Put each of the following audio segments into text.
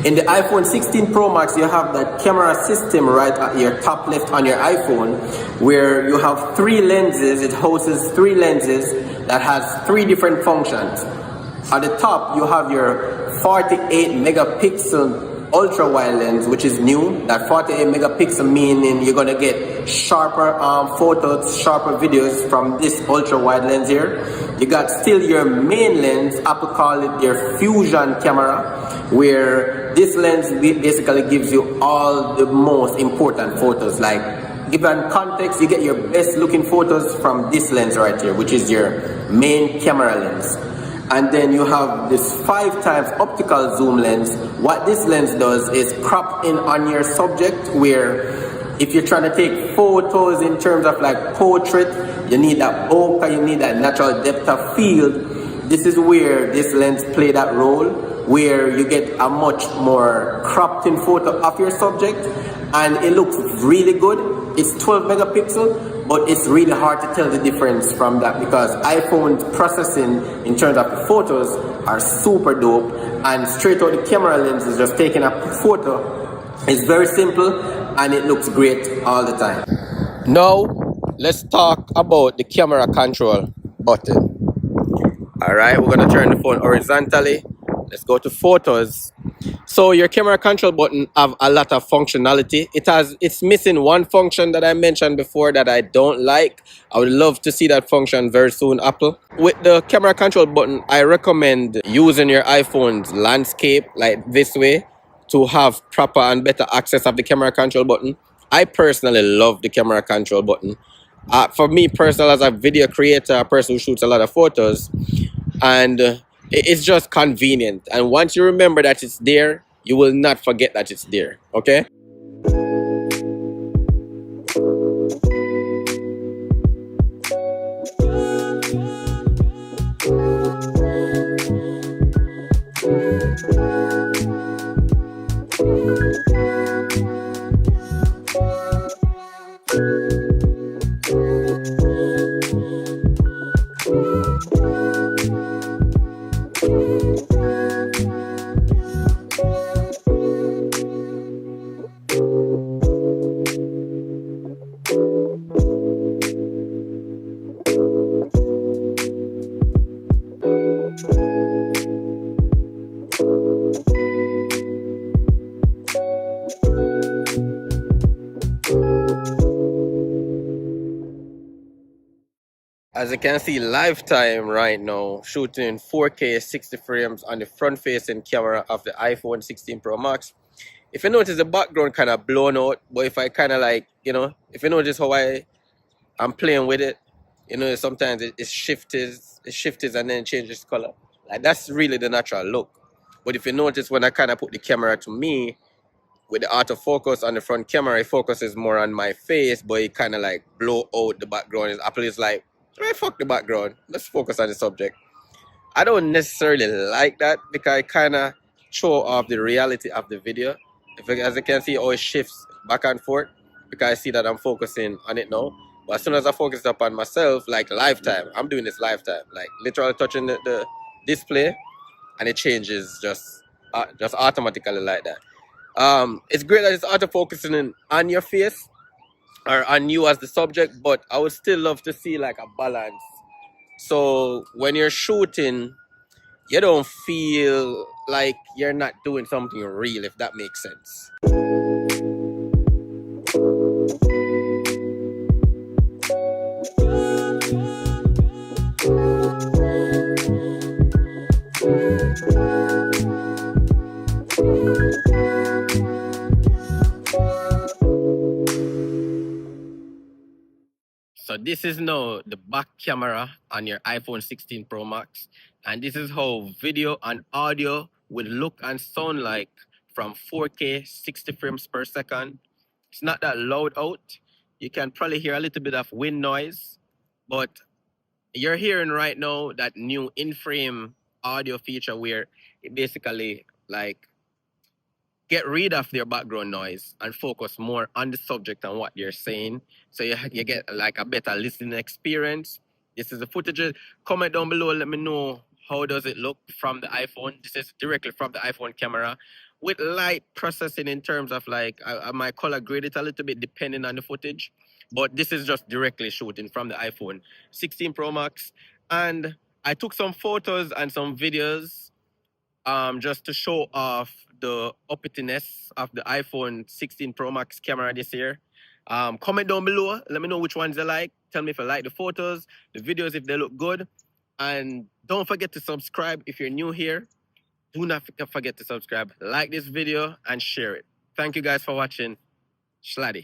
In the iPhone 16 Pro Max, you have that camera system right at your top left on your iPhone, where you have three lenses. It hosts three lenses that has three different functions. At the top, you have your 48 megapixel ultra wide lens, which is new. That 48 megapixel meaning you're gonna get sharper photos, sharper videos from this ultra wide lens here. You got still your main lens, Apple call it their fusion camera, where this lens basically gives you all the most important photos. Like, given context, you get your best looking photos from this lens right here, which is your main camera lens. And then you have this 5 times optical zoom lens. What this lens does is crop in on your subject, where if you're trying to take photos in terms of like portrait, you need that bokeh, you need that natural depth of field. This is where this lens play that role, where you get a much more cropped in photo of your subject, and it looks really good. It's 12 megapixel, but it's really hard to tell the difference from that, because iPhone's processing in terms of the photos are super dope, and straight out the camera lens is just taking a photo. It's very simple and it looks great all the time. Now let's talk about the camera control button. All right, we're gonna turn the phone horizontally. Let's go to photos. So your camera control button have a lot of functionality. It's missing one function that I mentioned before that I don't like. I would love to see that function very soon, Apple. With the camera control button, I recommend using your iPhone's landscape like this way to have proper and better access of the camera control button. I personally love the camera control button. For me personally, as a video creator, a person who shoots a lot of photos, and it's just convenient. And once you remember that it's there, you will not forget that it's there, okay? As you can see, lifetime right now, shooting 4K 60 frames on the front facing camera of the iPhone 16 Pro Max. If you notice, the background kind of blown out, but if I kind of like, if you notice how I'm playing with it, sometimes it shifts and then changes color. Like, that's really the natural look. But if you notice, when I kind of put the camera to me, with the autofocus on the front camera, it focuses more on my face, but it kind of like blow out the background. Apple is like, right, fuck the background, let's focus on the subject. I don't necessarily like that, because it kind of show off the reality of the video. As you can see, how it shifts back and forth, because I see that I'm focusing on it now. But as soon as I focus up on myself, like lifetime, I'm doing this lifetime, like literally touching the display, and it changes just automatically like that. It's great that it's auto-focusing on your face or on you as the subject, but I would still love to see like a balance. So when you're shooting, you don't feel like you're not doing something real, if that makes sense. So this is now the back camera on your iPhone 16 Pro Max. And this is how video and audio will look and sound like from 4K 60 frames per second. It's not that loud out. You can probably hear a little bit of wind noise, but you're hearing right now that new in-frame audio feature where it basically like get rid of their background noise and focus more on the subject and what they're saying. So you get like a better listening experience. This is the footage. Comment down below, let me know how does it look from the iPhone. This is directly from the iPhone camera. with light processing in terms of like I might color grade it a little bit depending on the footage, but this is just directly shooting from the iPhone 16 Pro Max. And I took some photos and some videos just to show off the uppityness of the iPhone 16 Pro Max camera this year. Comment down below, let me know which ones you like. Tell me if you like the photos, the videos, if they look good. And don't forget to subscribe if you're new here. Do not forget to subscribe, like this video, and share it. Thank you guys for watching. Sladdy.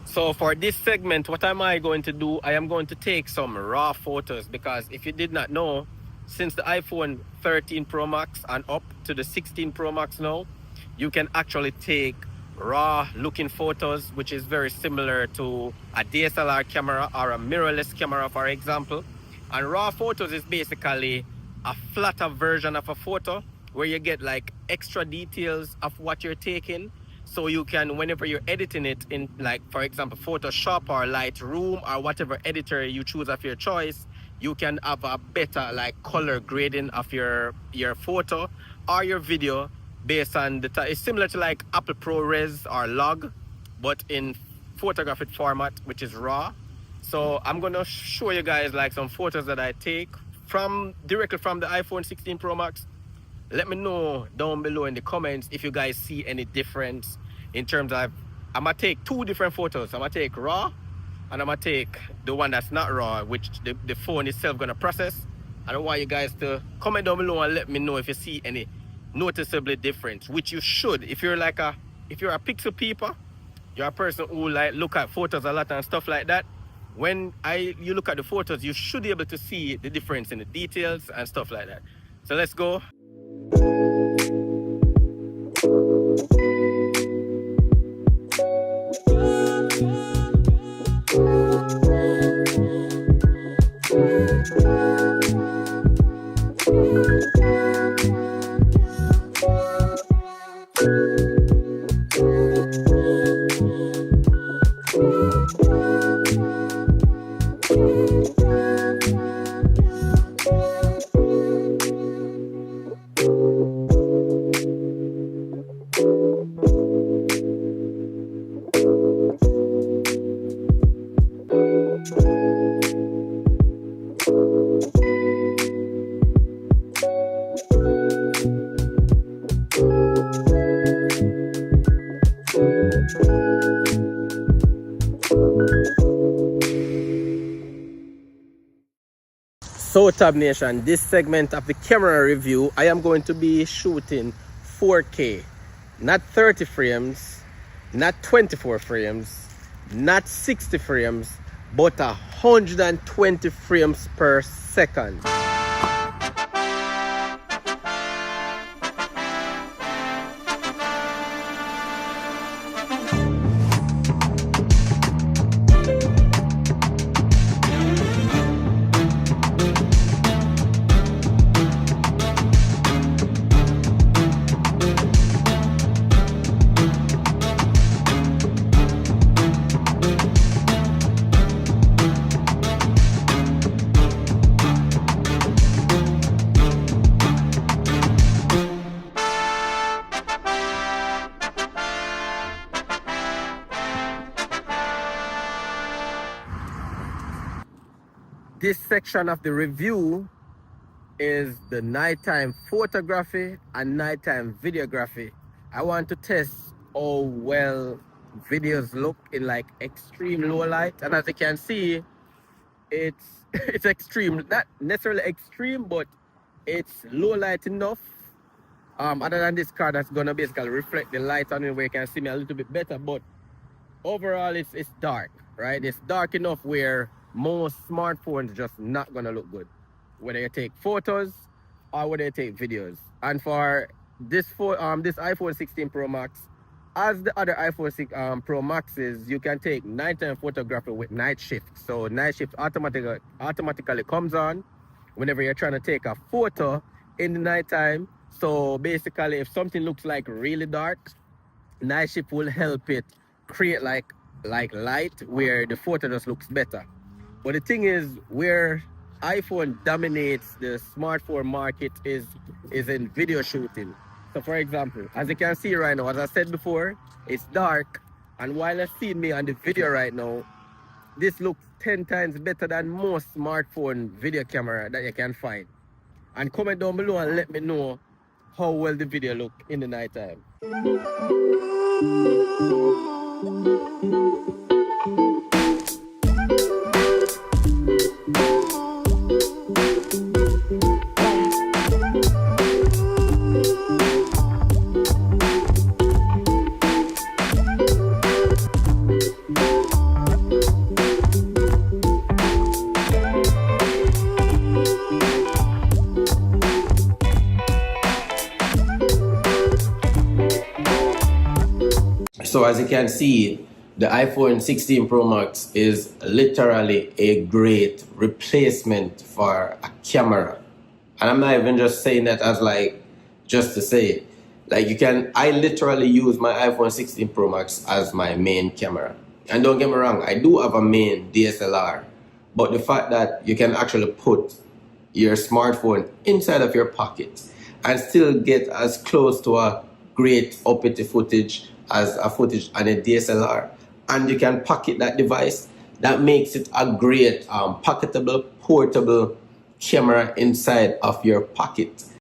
So for this segment, what am I going to do? I am going to take some raw photos, because if you did not know, since the iPhone 13 Pro Max and up to the 16 Pro Max now, you can actually take raw looking photos, which is very similar to a DSLR camera or a mirrorless camera, for example. And raw photos is basically a flatter version of a photo where you get like extra details of what you're taking. So you can, whenever you're editing it in, like, for example, Photoshop or Lightroom or whatever editor you choose of your choice, you can have a better like color grading of your photo or your video based on the it's similar to like Apple ProRes or Log, but in photographic format, which is raw. So I'm gonna show you guys like some photos that I take directly from the iPhone 16 Pro Max. Let me know down below in the comments if you guys see any difference in terms of, I'm gonna take two different photos. I'm gonna take raw and I'm gonna take the one that's not raw, which the phone itself gonna process. I don't want you guys to comment down below and let me know if you see any noticeably difference, which you should. If you're a pixel peeper, you're a person who like look at photos a lot and stuff like that. When you look at the photos, you should be able to see the difference in the details and stuff like that. So let's go. So Tab Nation, this segment of the camera review, I am going to be shooting 4K, not 30 frames, not 24 frames, not 60 frames, but 120 frames per second. this section of the review is the nighttime photography and nighttime videography. I want to test how well videos look in like extreme low light, and as you can see, it's it's extreme, not necessarily extreme, but it's low light enough. Other than this card that's gonna basically reflect the light on it where you can see me a little bit better, but overall it's dark, right? It's dark enough where most smartphones just not gonna look good, whether you take photos or whether you take videos. And for this this iPhone 16 Pro Max, as the other iPhone 6 Pro Maxes, you can take nighttime photography with night shift. So night shift automatically comes on whenever you're trying to take a photo in the nighttime. So basically, if something looks like really dark, night shift will help it create like light where the photo just looks better. But the thing is, where iPhone dominates the smartphone market is in video shooting. So for example, as you can see right now, as I said before, it's dark, and while I see me on the video right now, this looks 10 times better than most smartphone video camera that you can find. And comment down below and let me know how well the video look in the nighttime. So as you can see, the iPhone 16 Pro Max is literally a great replacement for a camera. And I'm not even just saying that as like, just to say it. Like I literally use my iPhone 16 Pro Max as my main camera. And don't get me wrong, I do have a main DSLR. But the fact that you can actually put your smartphone inside of your pocket and still get as close to a great uppity footage as a footage on a DSLR, and you can pocket that device, that makes it a great pocketable, portable camera inside of your pocket.